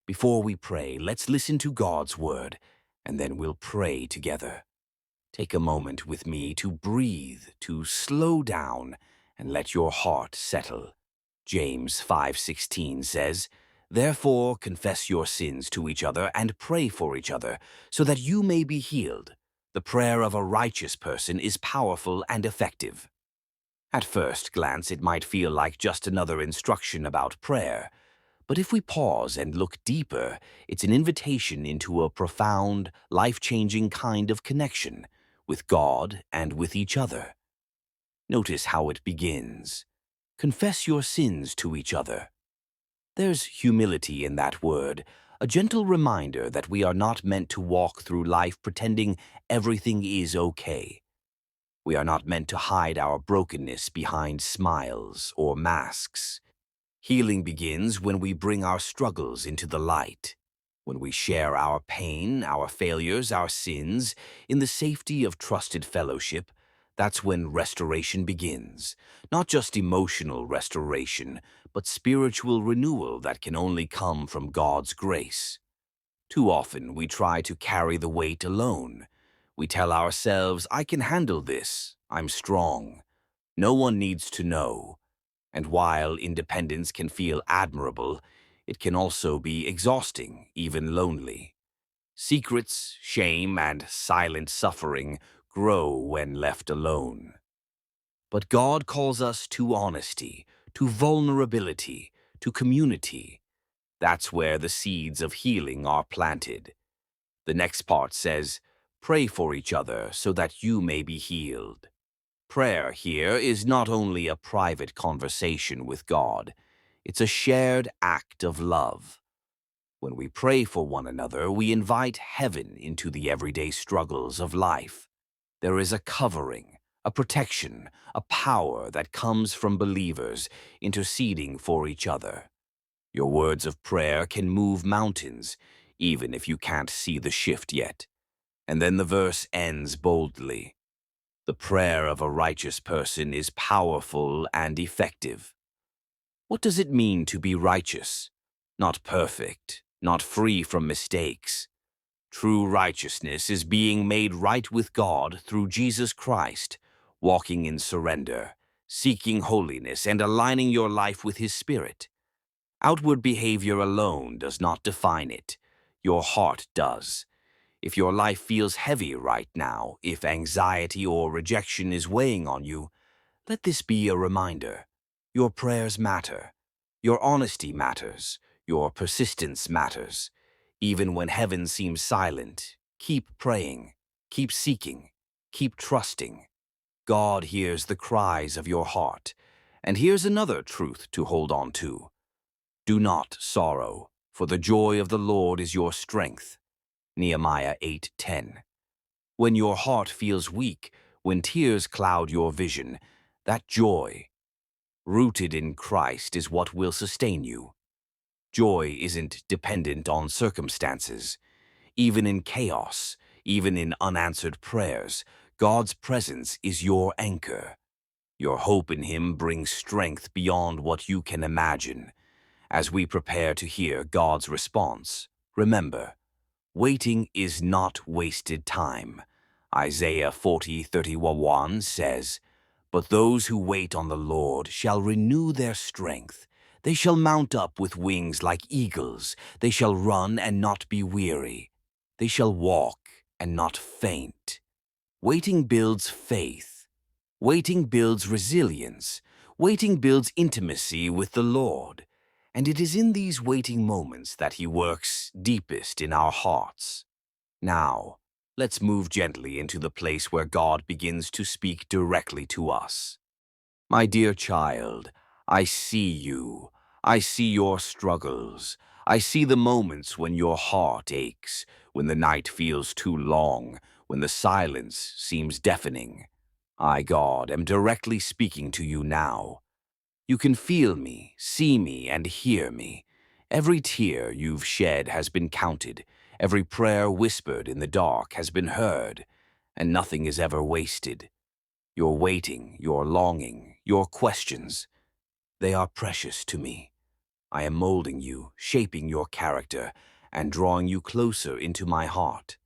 Before we pray, let's listen to God's word, and then we'll pray together. Take a moment with me to breathe, to slow down, and let your heart settle. James 5:16 says, "Therefore confess your sins to each other and pray for each other, so that you may be healed. The prayer of a righteous person is powerful and effective." At first glance, it might feel like just another instruction about prayer. But if we pause and look deeper, it's an invitation into a profound, life-changing kind of connection with God and with each other. Notice how it begins. Confess your sins to each other. There's humility in that word, a gentle reminder that we are not meant to walk through life pretending everything is okay. We are not meant to hide our brokenness behind smiles or masks. Healing begins when we bring our struggles into the light, when we share our pain, our failures, our sins in the safety of trusted fellowship. That's when restoration begins. Not just emotional restoration, but spiritual renewal that can only come from God's grace. Too often we try to carry the weight alone. We tell ourselves, "I can handle this. I'm strong. No one needs to know." And while independence can feel admirable, it can also be exhausting, even lonely. Secrets, shame, and silent suffering grow when left alone. But God calls us to honesty, to vulnerability, to community. That's where the seeds of healing are planted. The next part says, "Pray for each other so that you may be healed." Prayer here is not only a private conversation with God, it's a shared act of love. When we pray for one another, we invite heaven into the everyday struggles of life. There is a covering, a protection, a power that comes from believers interceding for each other. Your words of prayer can move mountains, even if you can't see the shift yet. And then the verse ends boldly. The prayer of a righteous person is powerful and effective. What does it mean to be righteous? Not perfect, not free from mistakes. True righteousness is being made right with God through Jesus Christ, walking in surrender, seeking holiness, and aligning your life with His Spirit. Outward behavior alone does not define it. Your heart does. If your life feels heavy right now, if anxiety or rejection is weighing on you, let this be a reminder. Your prayers matter. Your honesty matters. Your persistence matters. Even when heaven seems silent, keep praying, keep seeking, keep trusting. God hears the cries of your heart. And here's another truth to hold on to. Do not sorrow, for the joy of the Lord is your strength. Nehemiah 8:10. When your heart feels weak, when tears cloud your vision, that joy, rooted in Christ, is what will sustain you. Joy isn't dependent on circumstances. Even in chaos, even in unanswered prayers, God's presence is your anchor. Your hope in Him brings strength beyond what you can imagine. As we prepare to hear God's response, remember, waiting is not wasted time. Isaiah 40:31 says, "But those who wait on the Lord shall renew their strength. They shall mount up with wings like eagles. They shall run and not be weary. They shall walk and not faint." Waiting builds faith. Waiting builds resilience. Waiting builds intimacy with the Lord. And it is in these waiting moments that He works deepest in our hearts. Now, let's move gently into the place where God begins to speak directly to us. My dear child, I see you. I see your struggles. I see the moments when your heart aches, when the night feels too long, when the silence seems deafening. I, God, am directly speaking to you now. You can feel me, see me, and hear me. Every tear you've shed has been counted. Every prayer whispered in the dark has been heard, and nothing is ever wasted. Your waiting, your longing, your questions, they are precious to me. I am molding you, shaping your character, and drawing you closer into my heart.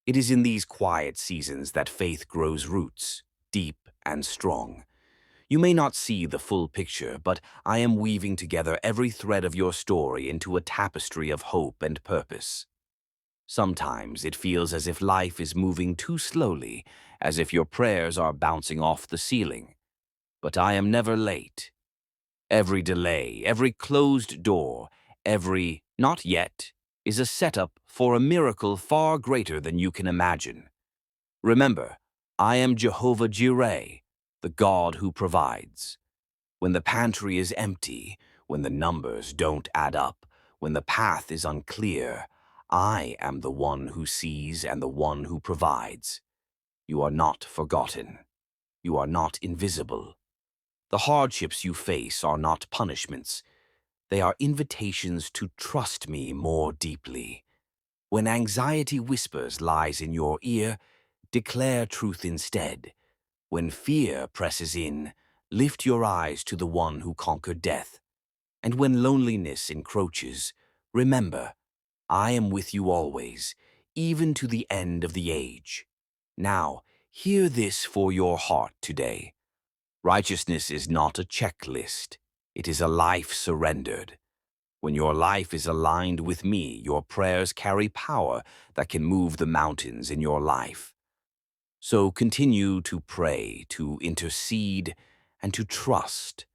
It is in these quiet seasons that faith grows roots, deep and strong. You may not see the full picture, but I am weaving together every thread of your story into a tapestry of hope and purpose. Sometimes it feels as if life is moving too slowly, as if your prayers are bouncing off the ceiling. But I am never late. Every delay, every closed door, every "not yet" is a setup for a miracle far greater than you can imagine. Remember, I am Jehovah Jireh, the God who provides. When the pantry is empty, when the numbers don't add up, when the path is unclear, I am the one who sees and the one who provides. You are not forgotten. You are not invisible. The hardships you face are not punishments. They are invitations to trust me more deeply. When anxiety whispers lies in your ear, declare truth instead. When fear presses in, lift your eyes to the one who conquered death. And when loneliness encroaches, remember, I am with you always, even to the end of the age. Now, hear this for your heart today. Righteousness is not a checklist. It is a life surrendered. When your life is aligned with me, your prayers carry power that can move the mountains in your life. So continue to pray, to intercede, and to trust.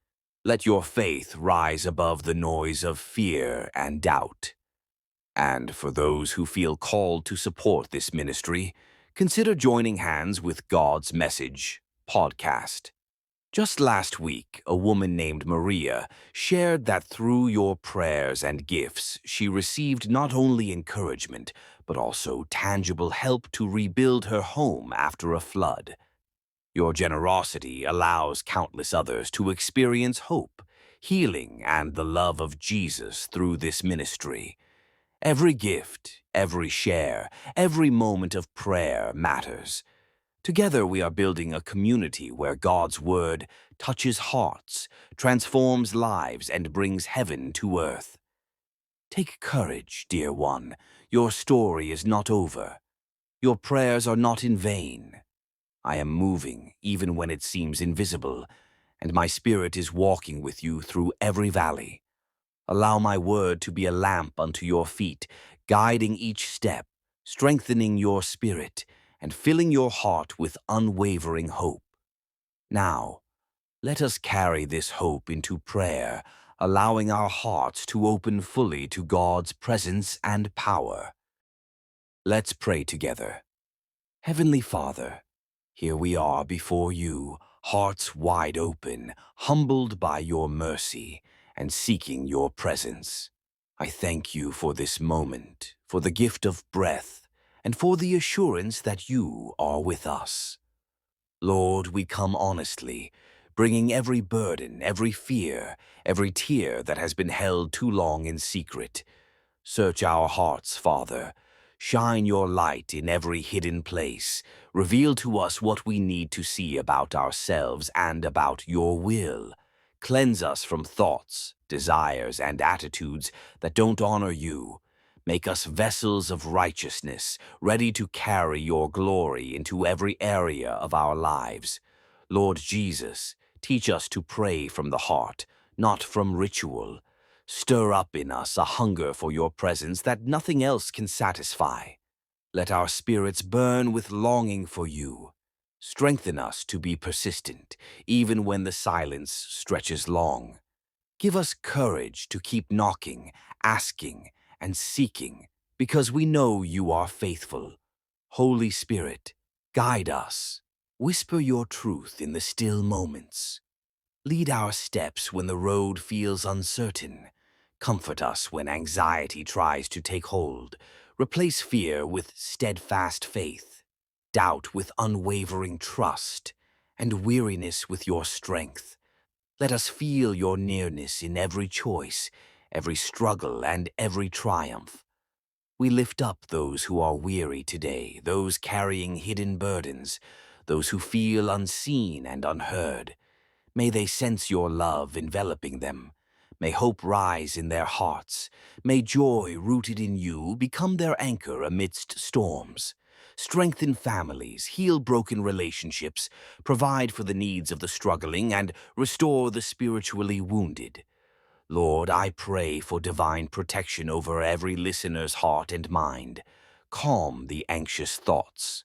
Let your faith rise above the noise of fear and doubt. And for those who feel called to support this ministry, consider joining hands with God's Message podcast. Just last week, a woman named Maria shared that through your prayers and gifts, she received not only encouragement, but also tangible help to rebuild her home after a flood. Your generosity allows countless others to experience hope, healing, and the love of Jesus through this ministry. Every gift, every share, every moment of prayer matters. Together we are building a community where God's Word touches hearts, transforms lives, and brings heaven to earth. Take courage, dear one. Your story is not over. Your prayers are not in vain. I am moving, even when it seems invisible, and my spirit is walking with you through every valley. Allow my word to be a lamp unto your feet, guiding each step, strengthening your spirit, and filling your heart with unwavering hope. Now, let us carry this hope into prayer, allowing our hearts to open fully to God's presence and power. Let's pray together. Heavenly Father, here we are before you, hearts wide open, humbled by your mercy, and seeking your presence. I thank you for this moment, for the gift of breath, and for the assurance that you are with us. Lord, we come honestly, bringing every burden, every fear, every tear that has been held too long in secret. Search our hearts, Father. Shine your light in every hidden place. Reveal to us what we need to see about ourselves and about your will. Cleanse us from thoughts, desires, and attitudes that don't honor you. Make us vessels of righteousness, ready to carry your glory into every area of our lives. Lord Jesus, teach us to pray from the heart, not from ritual. Stir up in us a hunger for your presence that nothing else can satisfy. Let our spirits burn with longing for you. Strengthen us to be persistent, even when the silence stretches long. Give us courage to keep knocking, asking, and seeking, because we know you are faithful. Holy Spirit, guide us. Whisper your truth in the still moments. Lead our steps when the road feels uncertain. Comfort us when anxiety tries to take hold. Replace fear with steadfast faith, doubt with unwavering trust, and weariness with your strength. Let us feel your nearness in every choice, every struggle, and every triumph. We lift up those who are weary today, those carrying hidden burdens, those who feel unseen and unheard. May they sense your love enveloping them. May hope rise in their hearts. May joy rooted in you become their anchor amidst storms. Strengthen families, heal broken relationships, provide for the needs of the struggling, and restore the spiritually wounded. Lord, I pray for divine protection over every listener's heart and mind. Calm the anxious thoughts.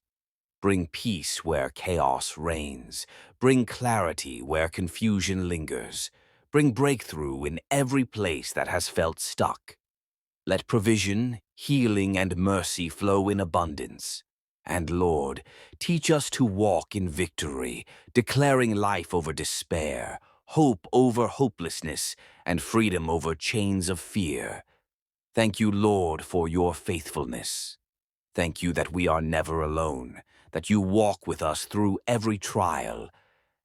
Bring peace where chaos reigns. Bring clarity where confusion lingers. Bring breakthrough in every place that has felt stuck. Let provision, healing, and mercy flow in abundance. And Lord, teach us to walk in victory, declaring life over despair, hope over hopelessness, and freedom over chains of fear. Thank you, Lord, for your faithfulness. Thank you that we are never alone, that you walk with us through every trial.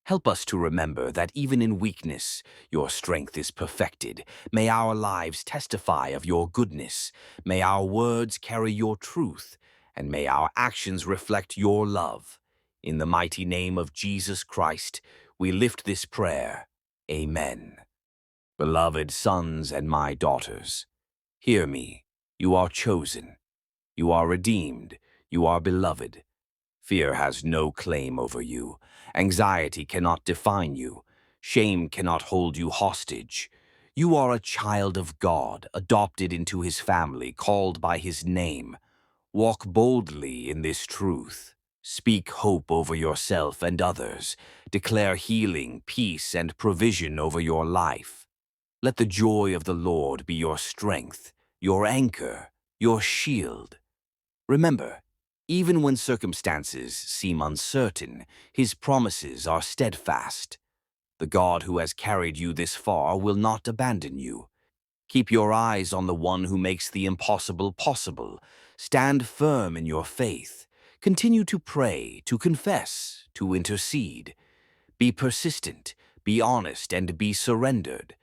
Help us to remember that even in weakness, your strength is perfected. May our lives testify of your goodness. May our words carry your truth, and may our actions reflect your love. In the mighty name of Jesus Christ, we lift this prayer. Amen. Beloved sons and my daughters, hear me. You are chosen. You are redeemed. You are beloved. Fear has no claim over you. Anxiety cannot define you. Shame cannot hold you hostage. You are a child of God, adopted into his family, called by his name. Walk boldly in this truth. Speak hope over yourself and others. Declare healing, peace, and provision over your life. Let the joy of the Lord be your strength, your anchor, your shield. Remember, even when circumstances seem uncertain, his promises are steadfast. The God who has carried you this far will not abandon you. Keep your eyes on the one who makes the impossible possible. Stand firm in your faith. Continue to pray, to confess, to intercede. Be persistent, be honest, and be surrendered.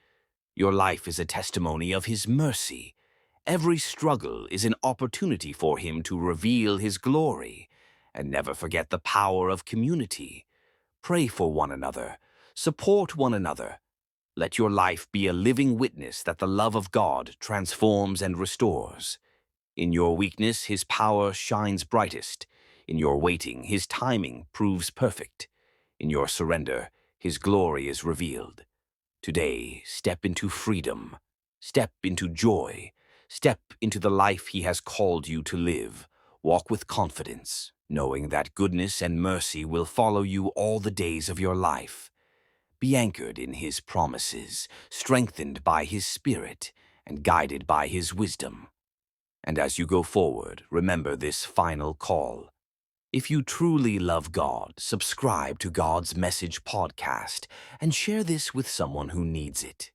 Your life is a testimony of his mercy. Every struggle is an opportunity for him to reveal his glory. And never forget the power of community. Pray for one another. Support one another. Let your life be a living witness that the love of God transforms and restores. In your weakness, his power shines brightest. In your waiting, his timing proves perfect. In your surrender, his glory is revealed. Today, step into freedom. Step into joy. Step into the life he has called you to live. Walk with confidence, knowing that goodness and mercy will follow you all the days of your life. Be anchored in his promises, strengthened by his spirit, and guided by his wisdom. And as you go forward, remember this final call. If you truly love God, subscribe to God's Message podcast and share this with someone who needs it.